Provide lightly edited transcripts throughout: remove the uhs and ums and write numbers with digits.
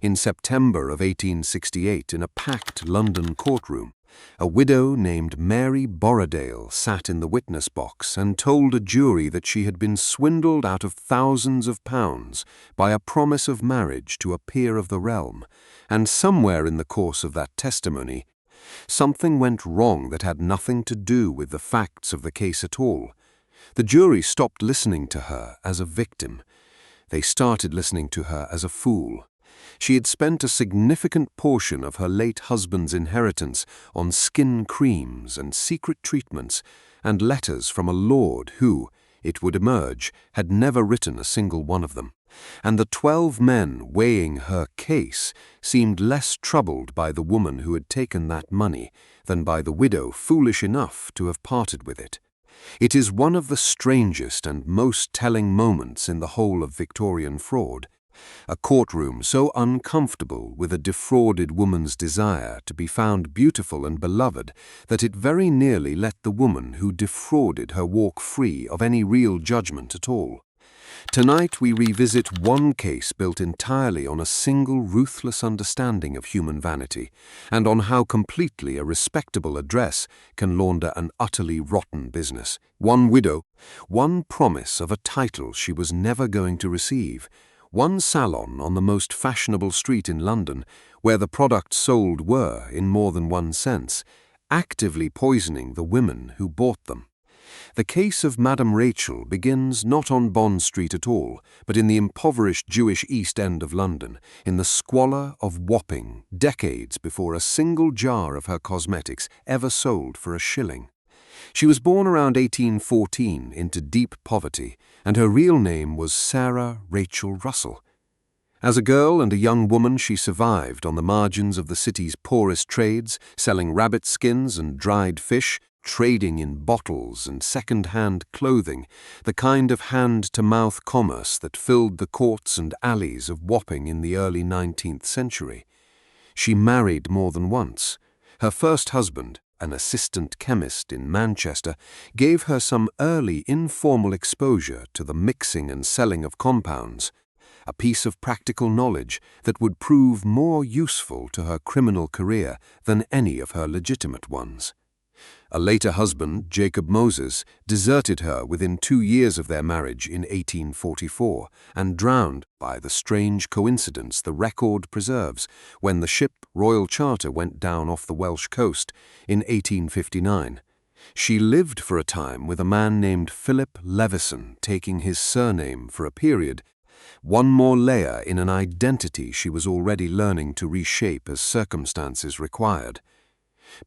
In September of 1868, in a packed London courtroom, a widow named Mary Boredale sat in the witness box and told a jury that she had been swindled out of thousands of pounds by a promise of marriage to a peer of the realm, and somewhere in the course of that testimony, something went wrong that had nothing to do with the facts of the case at all. The jury stopped listening to her as a victim. They started listening to her as a fool. She had spent a significant portion of her late husband's inheritance on skin creams and secret treatments and letters from a lord who, it would emerge, had never written a single one of them. And the 12 men weighing her case seemed less troubled by the woman who had taken that money than by the widow foolish enough to have parted with it. It is one of the strangest and most telling moments in the whole of Victorian fraud. A courtroom so uncomfortable with a defrauded woman's desire to be found beautiful and beloved that it very nearly let the woman who defrauded her walk free of any real judgment at all. Tonight we revisit one case built entirely on a single ruthless understanding of human vanity, and on how completely a respectable address can launder an utterly rotten business. One widow, one promise of a title she was never going to receive, one salon on the most fashionable street in London, where the products sold were, in more than one sense, actively poisoning the women who bought them. The case of Madame Rachel begins not on Bond Street at all, but in the impoverished Jewish East End of London, in the squalor of Wapping, decades before a single jar of her cosmetics ever sold for a shilling. She was born around 1814 into deep poverty, and her real name was Sarah Rachel Russell. As a girl and a young woman, she survived on the margins of the city's poorest trades, selling rabbit skins and dried fish, trading in bottles and second-hand clothing, the kind of hand-to-mouth commerce that filled the courts and alleys of Wapping in the early 19th century. She married more than once. Her first husband, an assistant chemist in Manchester, gave her some early informal exposure to the mixing and selling of compounds, a piece of practical knowledge that would prove more useful to her criminal career than any of her legitimate ones. A later husband, Jacob Moses, deserted her within 2 years of their marriage in 1844 and drowned by the strange coincidence the record preserves when the ship Royal Charter went down off the Welsh coast in 1859. She lived for a time with a man named Philip Levison, taking his surname for a period, one more layer in an identity she was already learning to reshape as circumstances required.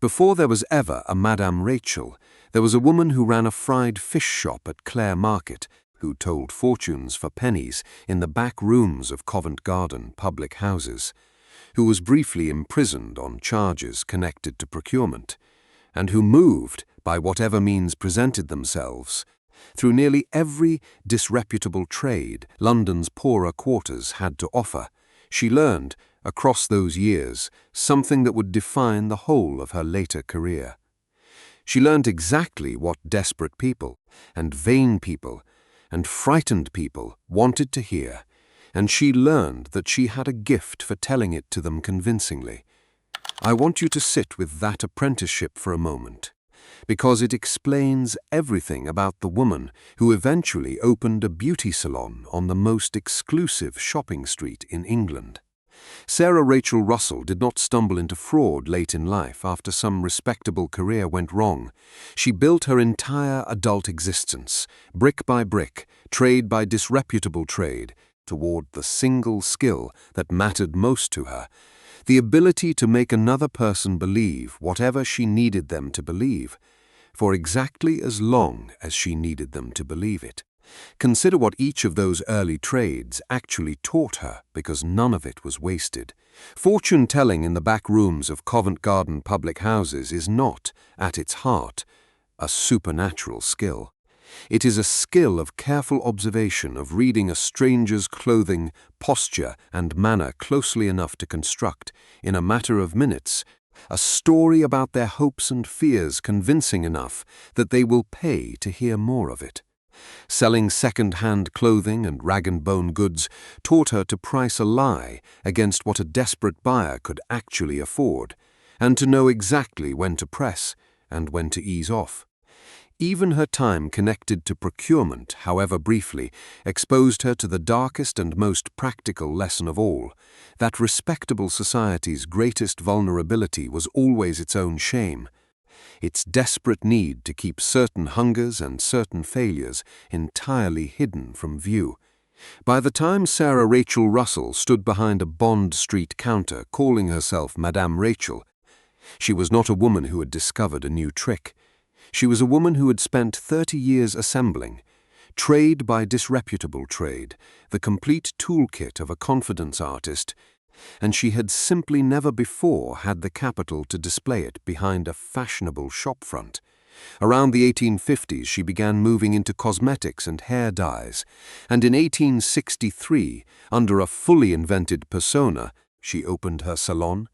Before there was ever a Madame Rachel, there was a woman who ran a fried fish shop at Clare Market, who told fortunes for pennies in the back rooms of Covent Garden public houses, who was briefly imprisoned on charges connected to procurement, and who moved, by whatever means presented themselves, through nearly every disreputable trade London's poorer quarters had to offer. She learned, across those years, something that would define the whole of her later career. She learned exactly what desperate people, and vain people, and frightened people wanted to hear, and she learned that she had a gift for telling it to them convincingly. I want you to sit with that apprenticeship for a moment, because it explains everything about the woman who eventually opened a beauty salon on the most exclusive shopping street in England. Sarah Rachel Russell did not stumble into fraud late in life after some respectable career went wrong. She built her entire adult existence, brick by brick, trade by disreputable trade, toward the single skill that mattered most to her, the ability to make another person believe whatever she needed them to believe, for exactly as long as she needed them to believe it. Consider what each of those early trades actually taught her, because none of it was wasted. Fortune-telling in the back rooms of Covent Garden public houses is not, at its heart, a supernatural skill. It is a skill of careful observation, of reading a stranger's clothing, posture, and manner closely enough to construct, in a matter of minutes, a story about their hopes and fears convincing enough that they will pay to hear more of it. Selling second-hand clothing and rag-and-bone goods taught her to price a lie against what a desperate buyer could actually afford, and to know exactly when to press and when to ease off. Even her time connected to procurement, however briefly, exposed her to the darkest and most practical lesson of all, that respectable society's greatest vulnerability was always its own shame, its desperate need to keep certain hungers and certain failures entirely hidden from view. By the time Sarah Rachel Russell stood behind a Bond Street counter calling herself Madame Rachel, she was not a woman who had discovered a new trick. She was a woman who had spent 30 years assembling, trade by disreputable trade, the complete toolkit of a confidence artist, and she had simply never before had the capital to display it behind a fashionable shopfront. Around the 1850s she began moving into cosmetics and hair dyes, and in 1863, under a fully invented persona, she opened her salon.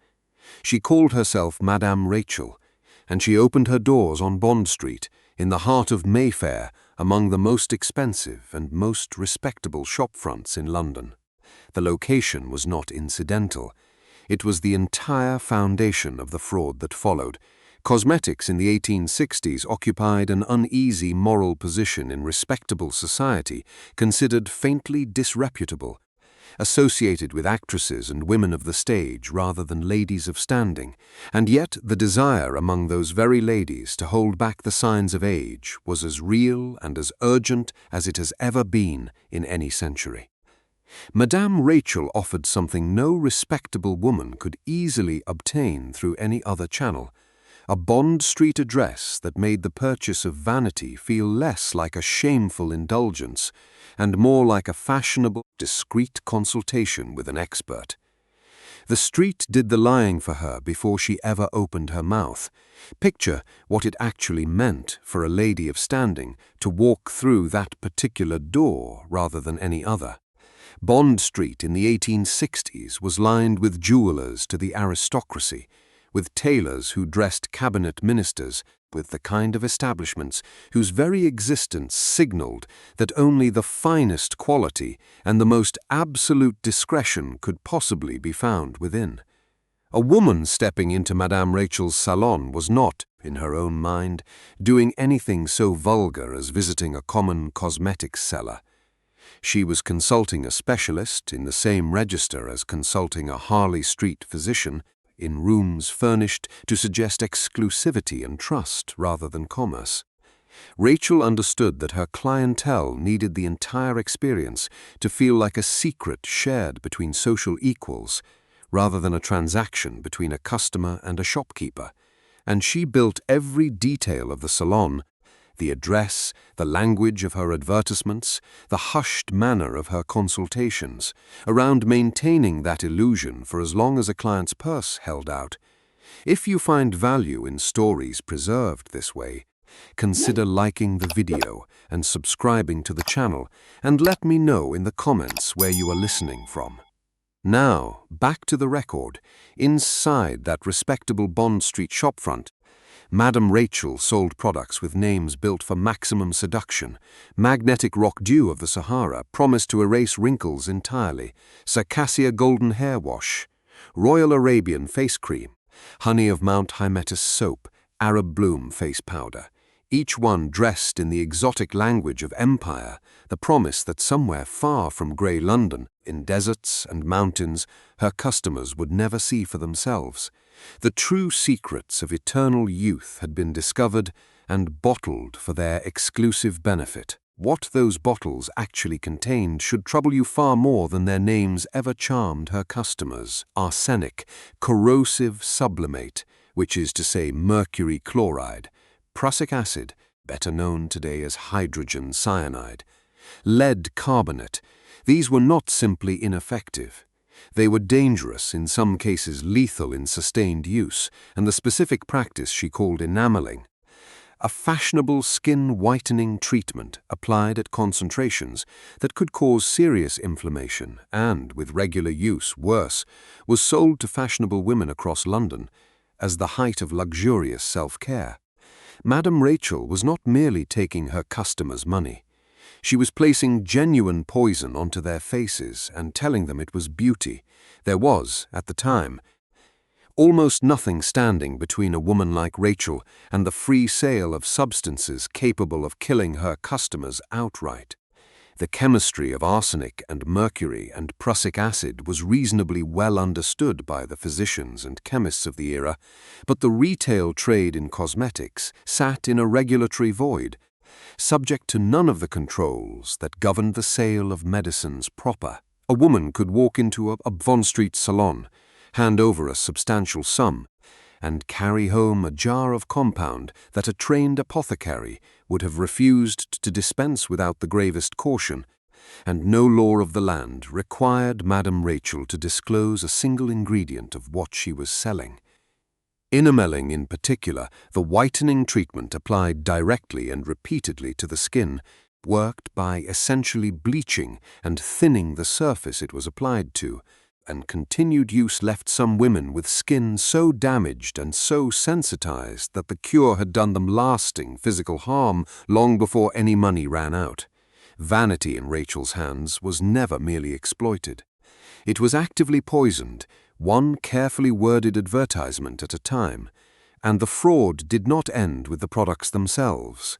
She called herself Madame Rachel, and she opened her doors on Bond Street, in the heart of Mayfair, among the most expensive and most respectable shopfronts in London. The location was not incidental. It was the entire foundation of the fraud that followed. Cosmetics in the 1860s occupied an uneasy moral position in respectable society, considered faintly disreputable, associated with actresses and women of the stage rather than ladies of standing, and yet the desire among those very ladies to hold back the signs of age was as real and as urgent as it has ever been in any century. Madame Rachel offered something no respectable woman could easily obtain through any other channel, a Bond Street address that made the purchase of vanity feel less like a shameful indulgence and more like a fashionable, discreet consultation with an expert. The street did the lying for her before she ever opened her mouth. Picture what it actually meant for a lady of standing to walk through that particular door rather than any other. Bond Street in the 1860s was lined with jewelers to the aristocracy, with tailors who dressed cabinet ministers, with the kind of establishments whose very existence signaled that only the finest quality and the most absolute discretion could possibly be found within. A woman stepping into Madame Rachel's salon was not, in her own mind, doing anything so vulgar as visiting a common cosmetics seller. She was consulting a specialist in the same register as consulting a Harley Street physician, in rooms furnished to suggest exclusivity and trust rather than commerce. Rachel understood that her clientele needed the entire experience to feel like a secret shared between social equals, rather than a transaction between a customer and a shopkeeper, and she built every detail of the salon, the address, the language of her advertisements, the hushed manner of her consultations, around maintaining that illusion for as long as a client's purse held out. If you find value in stories preserved this way, consider liking the video and subscribing to the channel, and let me know in the comments where you are listening from. Now, back to the record. Inside that respectable Bond Street shopfront, Madame Rachel sold products with names built for maximum seduction. Magnetic Rock Dew of the Sahara promised to erase wrinkles entirely. Circassia Golden Hair Wash, Royal Arabian Face Cream, Honey of Mount Hymettus Soap, Arab Bloom Face Powder, each one dressed in the exotic language of empire, the promise that somewhere far from grey London, in deserts and mountains, her customers would never see for themselves. The true secrets of eternal youth had been discovered and bottled for their exclusive benefit. What those bottles actually contained should trouble you far more than their names ever charmed her customers. Arsenic, corrosive sublimate, which is to say mercury chloride, prussic acid, better known today as hydrogen cyanide, lead carbonate. These were not simply ineffective. They were dangerous, in some cases lethal in sustained use, and the specific practice she called enameling, a fashionable skin-whitening treatment applied at concentrations that could cause serious inflammation and, with regular use, worse, was sold to fashionable women across London as the height of luxurious self-care. Madame Rachel was not merely taking her customers' money. She was placing genuine poison onto their faces and telling them it was beauty. There was, at the time, almost nothing standing between a woman like Rachel and the free sale of substances capable of killing her customers outright. The chemistry of arsenic and mercury and prussic acid was reasonably well understood by the physicians and chemists of the era, but the retail trade in cosmetics sat in a regulatory void, subject to none of the controls that governed the sale of medicines proper. A woman could walk into a Bond Street salon, hand over a substantial sum, and carry home a jar of compound that a trained apothecary would have refused to dispense without the gravest caution, and no law of the land required Madame Rachel to disclose a single ingredient of what she was selling. Enamelling in particular, the whitening treatment applied directly and repeatedly to the skin, worked by essentially bleaching and thinning the surface it was applied to, and continued use left some women with skin so damaged and so sensitized that the cure had done them lasting physical harm long before any money ran out. Vanity in Rachel's hands was never merely exploited. It was actively poisoned, one carefully worded advertisement at a time, and the fraud did not end with the products themselves.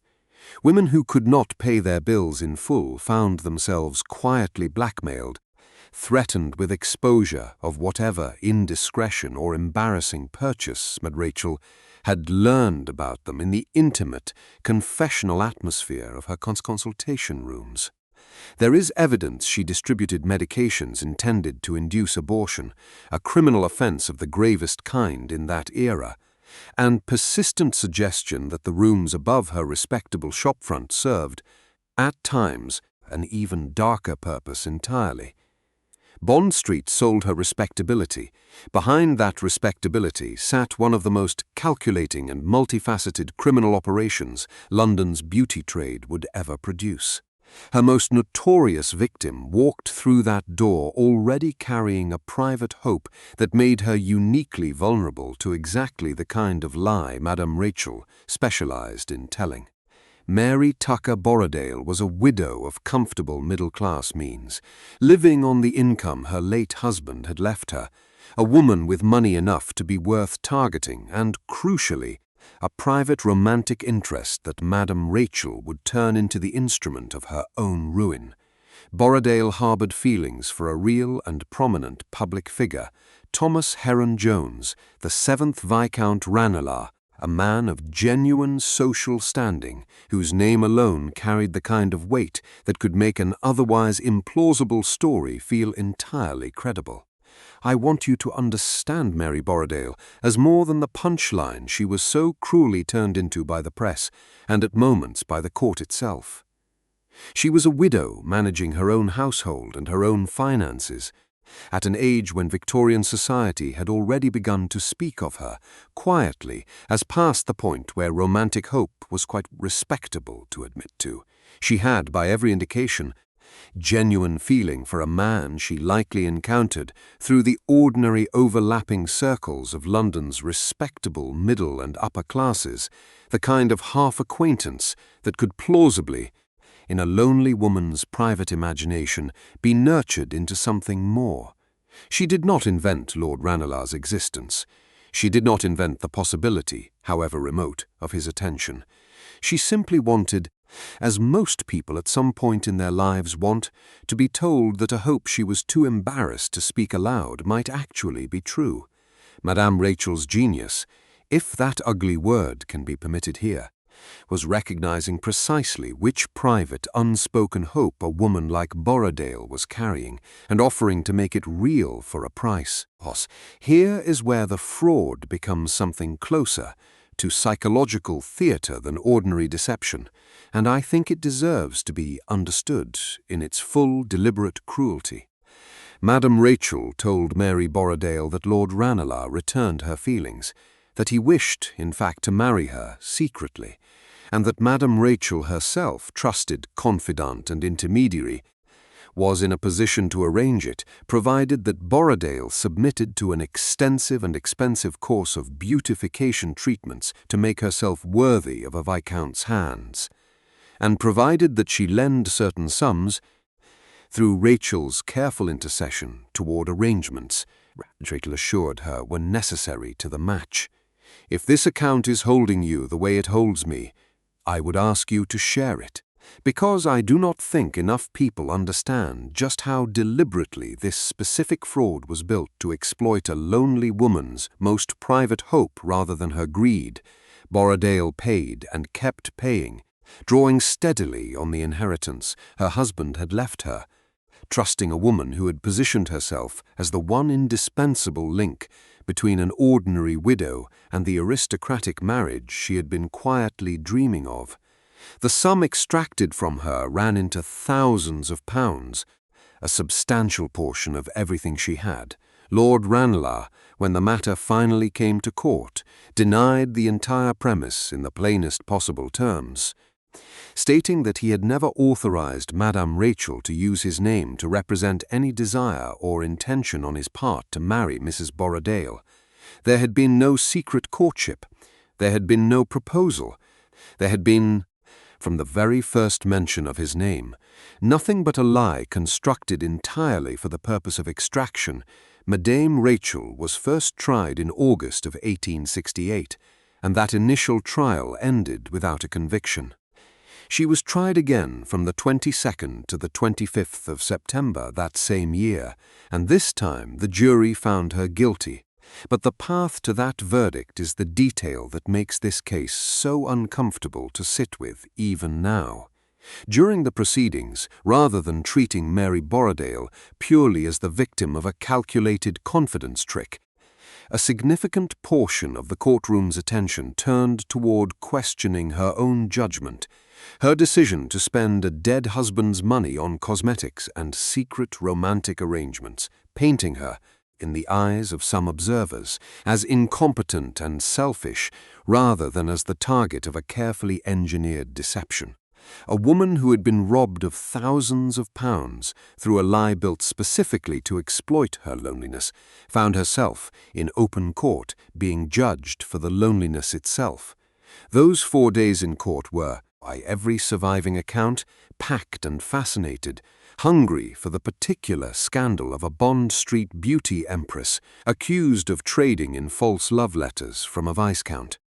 Women who could not pay their bills in full found themselves quietly blackmailed, threatened with exposure of whatever indiscretion or embarrassing purchase Madame Rachel had learned about them in the intimate, confessional atmosphere of her consultation rooms. There is evidence she distributed medications intended to induce abortion, a criminal offense of the gravest kind in that era, and persistent suggestion that the rooms above her respectable shopfront served, at times, an even darker purpose entirely. Bond Street sold her respectability. Behind that respectability sat one of the most calculating and multifaceted criminal operations London's beauty trade would ever produce. Her most notorious victim walked through that door already carrying a private hope that made her uniquely vulnerable to exactly the kind of lie Madame Rachel specialized in telling. Mary Boredale was a widow of comfortable middle-class means, living on the income her late husband had left her, a woman with money enough to be worth targeting and, crucially, a private romantic interest that Madame Rachel would turn into the instrument of her own ruin. Boredale harbored feelings for a real and prominent public figure, Thomas Heron Jones, the 7th Viscount Ranelagh, a man of genuine social standing, whose name alone carried the kind of weight that could make an otherwise implausible story feel entirely credible. I want you to understand Mary Boredale as more than the punchline she was so cruelly turned into by the press, and at moments by the court itself. She was a widow managing her own household and her own finances, at an age when Victorian society had already begun to speak of her, quietly, as past the point where romantic hope was quite respectable to admit to. She had, by every indication, genuine feeling for a man she likely encountered through the ordinary overlapping circles of London's respectable middle and upper classes, the kind of half-acquaintance that could plausibly, in a lonely woman's private imagination, be nurtured into something more. She did not invent Lord Ranelagh's existence. She did not invent the possibility, however remote, of his attention. She simply wanted, as most people at some point in their lives want, to be told that a hope she was too embarrassed to speak aloud might actually be true. Madame Rachel's genius, if that ugly word can be permitted here, was recognizing precisely which private, unspoken hope a woman like Boredale was carrying and offering to make it real for a price. Here is where the fraud becomes something closer to psychological theater than ordinary deception, and I think it deserves to be understood in its full, deliberate cruelty. Madame Rachel told Mary Boredale that Lord Ranelagh returned her feelings, that he wished, in fact, to marry her secretly, and that Madame Rachel herself, trusted confidant and intermediary, was in a position to arrange it, provided that Boredale submitted to an extensive and expensive course of beautification treatments to make herself worthy of a viscount's hands. and provided that she lend certain sums through Rachel's careful intercession toward arrangements Rachel assured her were necessary to the match. "If this account is holding you the way it holds me, I would ask you to share it, because I do not think enough people understand just how deliberately this specific fraud was built to exploit a lonely woman's most private hope rather than her greed." Boredale paid and kept paying, drawing steadily on the inheritance her husband had left her, trusting a woman who had positioned herself as the one indispensable link between an ordinary widow and the aristocratic marriage she had been quietly dreaming of. The sum extracted from her ran into thousands of pounds, a substantial portion of everything she had. Lord Ranelagh, when the matter finally came to court, denied the entire premise in the plainest possible terms, stating that he had never authorized Madame Rachel to use his name to represent any desire or intention on his part to marry Mrs. Boredale. There had been no secret courtship. There had been no proposal. There had been, from the very first mention of his name, nothing but a lie constructed entirely for the purpose of extraction. Madame Rachel was first tried in August of 1868, and that initial trial ended without a conviction. She was tried again from the 22nd to the 25th of September that same year, and this time the jury found her guilty. But the path to that verdict is the detail that makes this case so uncomfortable to sit with even now. During the proceedings, rather than treating Mary Boredale purely as the victim of a calculated confidence trick, a significant portion of the courtroom's attention turned toward questioning her own judgment, her decision to spend a dead husband's money on cosmetics and secret romantic arrangements, painting her, in the eyes of some observers, as incompetent and selfish rather than as the target of a carefully engineered deception. A woman who had been robbed of thousands of pounds through a lie built specifically to exploit her loneliness found herself, in open court, being judged for the loneliness itself. Those 4 days in court were, by every surviving account, packed and fascinated, hungry for the particular scandal of a Bond Street beauty empress accused of trading in false love letters from a Viscount.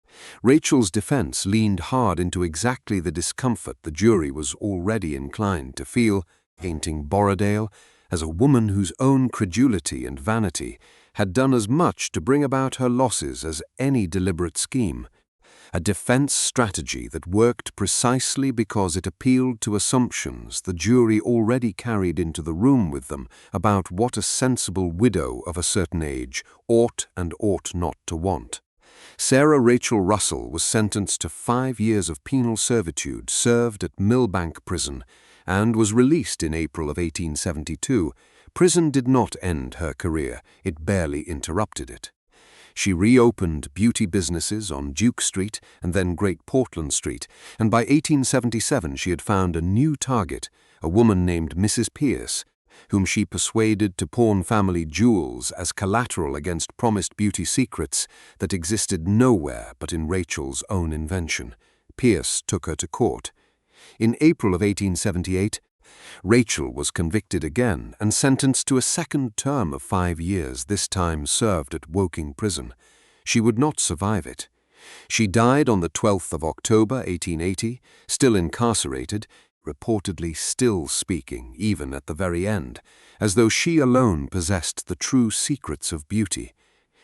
Rachel's defense leaned hard into exactly the discomfort the jury was already inclined to feel, painting Boredale as a woman whose own credulity and vanity had done as much to bring about her losses as any deliberate scheme. A defense strategy that worked precisely because it appealed to assumptions the jury already carried into the room with them about what a sensible widow of a certain age ought and ought not to want. Sarah Rachel Russell was sentenced to 5 years of penal servitude served at Millbank Prison and was released in April of 1872. Prison did not end her career, it barely interrupted it. She reopened beauty businesses on Duke Street and then Great Portland Street, and by 1877 she had found a new target, a woman named Mrs. Pierce, whom she persuaded to pawn family jewels as collateral against promised beauty secrets that existed nowhere but in Rachel's own invention. Pierce took her to court. In April of 1878, Rachel was convicted again and sentenced to a second term of 5 years, this time served at Woking Prison. She would not survive it. She died on the 12th of October, 1880, still incarcerated, reportedly still speaking, even at the very end, as though she alone possessed the true secrets of beauty.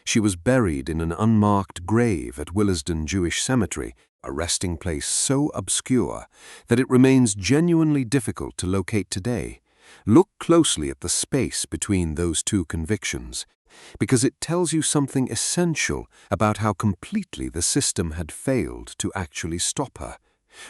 She was buried in an unmarked grave at Willesden Jewish Cemetery, a resting place so obscure that it remains genuinely difficult to locate today. Look closely at the space between those two convictions, because it tells you something essential about how completely the system had failed to actually stop her.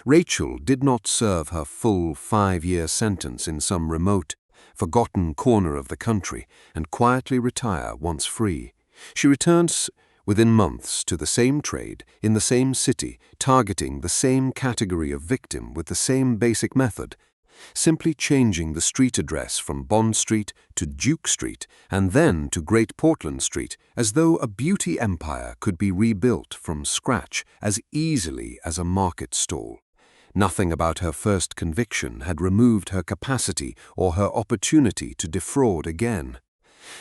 Rachel did not serve her full 5-year sentence in some remote, forgotten corner of the country and quietly retire once free. She returned within months to the same trade, in the same city, targeting the same category of victim with the same basic method, simply changing the street address from Bond Street to Duke Street and then to Great Portland Street, as though a beauty empire could be rebuilt from scratch as easily as a market stall. Nothing about her first conviction had removed her capacity or her opportunity to defraud again.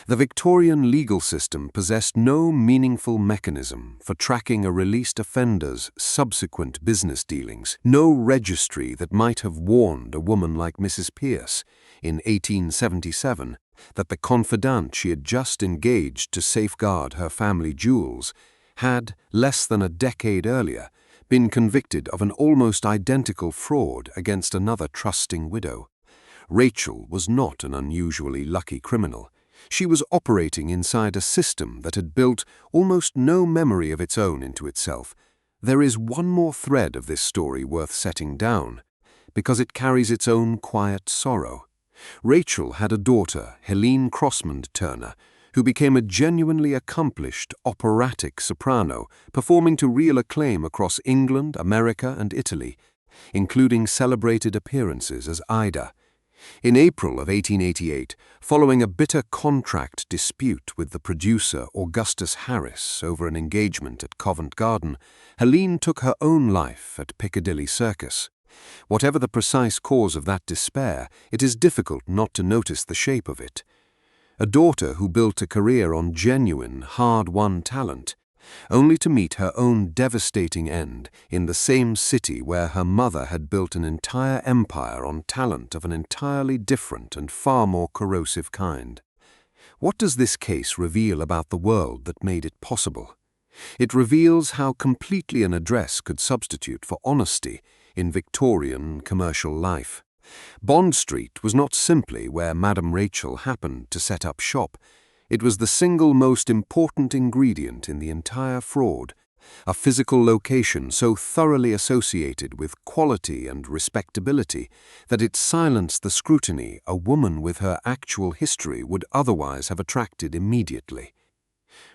The Victorian legal system possessed no meaningful mechanism for tracking a released offender's subsequent business dealings, no registry that might have warned a woman like Mrs. Pierce in 1877 that the confidant she had just engaged to safeguard her family jewels had, less than a decade earlier, been convicted of an almost identical fraud against another trusting widow. Rachel was not an unusually lucky criminal. She was operating inside a system that had built almost no memory of its own into itself. There is one more thread of this story worth setting down, because it carries its own quiet sorrow. Rachel had a daughter, Helene Crossmond Turner, who became a genuinely accomplished operatic soprano, performing to real acclaim across England, America, and Italy, including celebrated appearances as Ida. In April of 1888, following a bitter contract dispute with the producer Augustus Harris over an engagement at Covent Garden, Helene took her own life at Piccadilly Circus. Whatever the precise cause of that despair, it is difficult not to notice the shape of it. A daughter who built a career on genuine, hard-won talent, only to meet her own devastating end in the same city where her mother had built an entire empire on talent of an entirely different and far more corrosive kind. What does this case reveal about the world that made it possible? It reveals how completely an address could substitute for honesty in Victorian commercial life. Bond Street was not simply where Madame Rachel happened to set up shop. It was the single most important ingredient in the entire fraud, a physical location so thoroughly associated with quality and respectability that it silenced the scrutiny a woman with her actual history would otherwise have attracted immediately.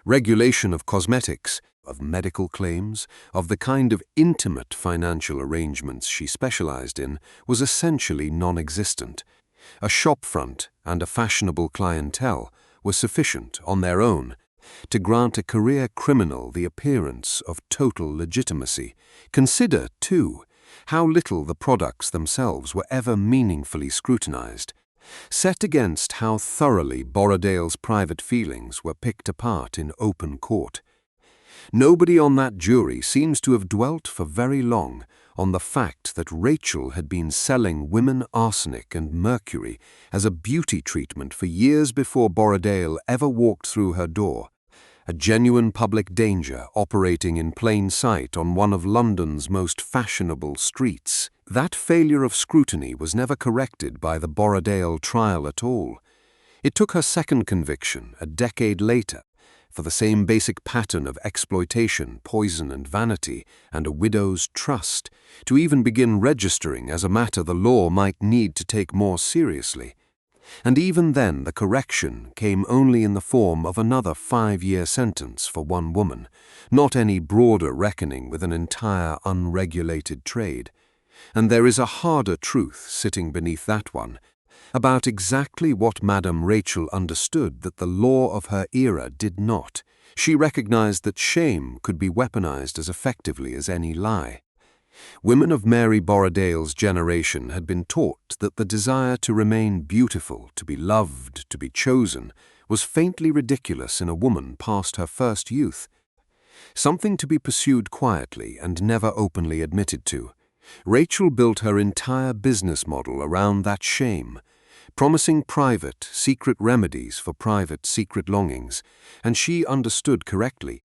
Regulation of cosmetics, of medical claims, of the kind of intimate financial arrangements she specialized in, was essentially non-existent. A shopfront and a fashionable clientele were sufficient on their own to grant a career criminal the appearance of total legitimacy. Consider, too, how little the products themselves were ever meaningfully scrutinized, set against how thoroughly Boredale's private feelings were picked apart in open court. Nobody on that jury seems to have dwelt for very long on the fact that Rachel had been selling women arsenic and mercury as a beauty treatment for years before Boredale ever walked through her door, a genuine public danger operating in plain sight on one of London's most fashionable streets. That failure of scrutiny was never corrected by the Boredale trial at all. It took her second conviction, a decade later, for the same basic pattern of exploitation, poison, and vanity, and a widow's trust, to even begin registering as a matter the law might need to take more seriously. And even then the correction came only in the form of another 5-year sentence for one woman, not any broader reckoning with an entire unregulated trade. And there is a harder truth sitting beneath that one, about exactly what Madame Rachel understood that the law of her era did not. She recognized that shame could be weaponized as effectively as any lie. Women of Mary Boredale's generation had been taught that the desire to remain beautiful, to be loved, to be chosen, was faintly ridiculous in a woman past her first youth, something to be pursued quietly and never openly admitted to. Rachel built her entire business model around that shame, promising private, secret remedies for private, secret longings, and she understood correctly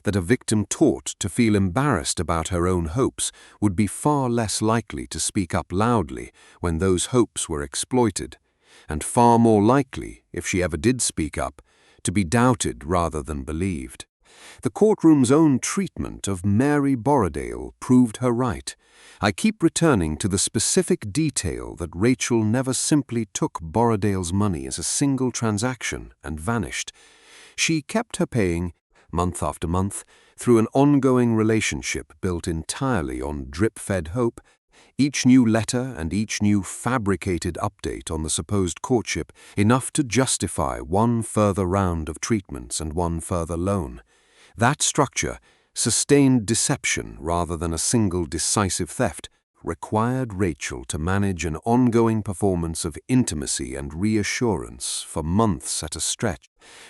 that a victim taught to feel embarrassed about her own hopes would be far less likely to speak up loudly when those hopes were exploited, and far more likely, if she ever did speak up, to be doubted rather than believed. The courtroom's own treatment of Mary Boredale proved her right. I keep returning to the specific detail that Rachel never simply took Boredale's money as a single transaction and vanished. She kept her paying, month after month, through an ongoing relationship built entirely on drip-fed hope, each new letter and each new fabricated update on the supposed courtship enough to justify one further round of treatments and one further loan. That structure sustained deception rather than a single decisive theft. required Rachel to manage an ongoing performance of intimacy and reassurance for months at a stretch,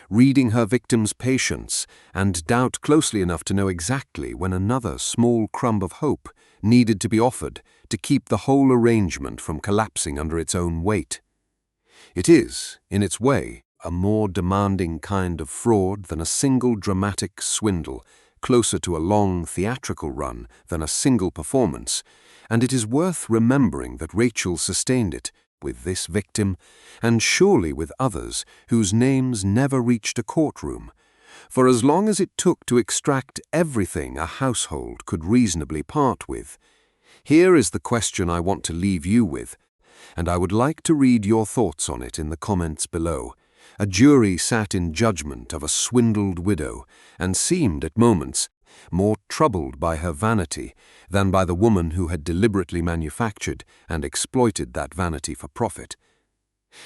reading her victim's patience and doubt closely enough to know exactly when another small crumb of hope needed to be offered to keep the whole arrangement from collapsing under its own weight. It is, in its way, a more demanding kind of fraud than a single dramatic swindle, closer to a long theatrical run than a single performance, and it is worth remembering that Rachel sustained it with this victim, and surely with others whose names never reached a courtroom, for as long as it took to extract everything a household could reasonably part with. Here is the question I want to leave you with, and I would like to read your thoughts on it in the comments below. A jury sat in judgment of a swindled widow, and seemed at moments more troubled by her vanity than by the woman who had deliberately manufactured and exploited that vanity for profit.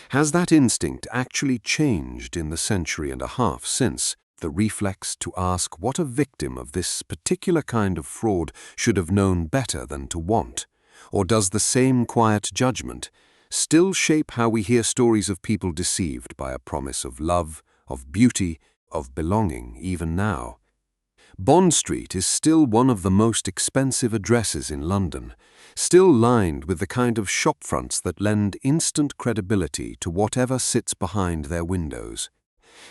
Has that instinct actually changed in the century and a half since, the reflex to ask what a victim of this particular kind of fraud should have known better than to want? Or does the same quiet judgment still shape how we hear stories of people deceived by a promise of love, of beauty, of belonging even now? Bond Street is still one of the most expensive addresses in London, still lined with the kind of shopfronts that lend instant credibility to whatever sits behind their windows.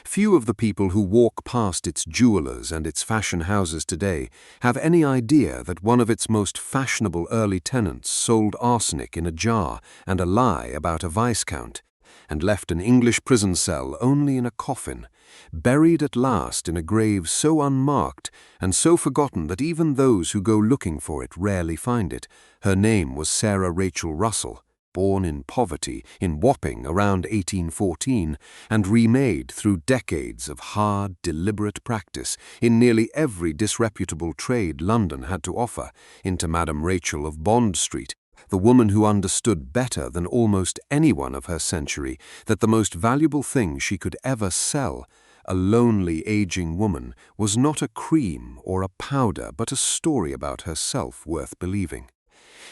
Few of the people who walk past its jewelers and its fashion houses today have any idea that one of its most fashionable early tenants sold arsenic in a jar and a lie about a viscount, and left an English prison cell only in a coffin, buried at last in a grave so unmarked and so forgotten that even those who go looking for it rarely find it. Her name was Sarah Rachel Russell, born in poverty in Wapping around 1814, and remade through decades of hard, deliberate practice in nearly every disreputable trade London had to offer, into Madame Rachel of Bond Street, the woman who understood better than almost anyone of her century that the most valuable thing she could ever sell, a lonely, aging woman, was not a cream or a powder but a story about herself worth believing.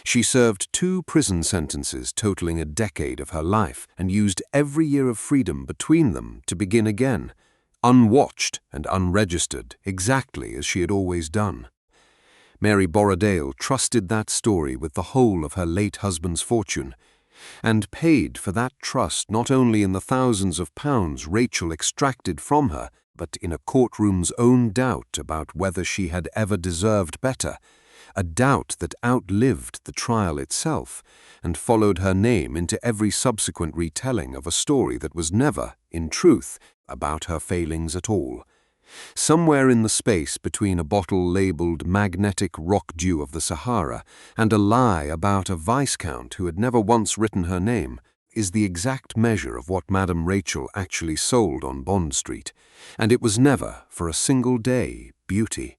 She served 2 prison sentences totaling a decade of her life and used every year of freedom between them to begin again, unwatched and unregistered, exactly as she had always done. Mary Boredale trusted that story with the whole of her late husband's fortune, and paid for that trust not only in the thousands of pounds Rachel extracted from her, but in a courtroom's own doubt about whether she had ever deserved better, a doubt that outlived the trial itself and followed her name into every subsequent retelling of a story that was never, in truth, about her failings at all. Somewhere in the space between a bottle labelled Magnetic Rock Dew of the Sahara and a lie about a viscount who had never once written her name is the exact measure of what Madame Rachel actually sold on Bond Street, and it was never, for a single day, beauty.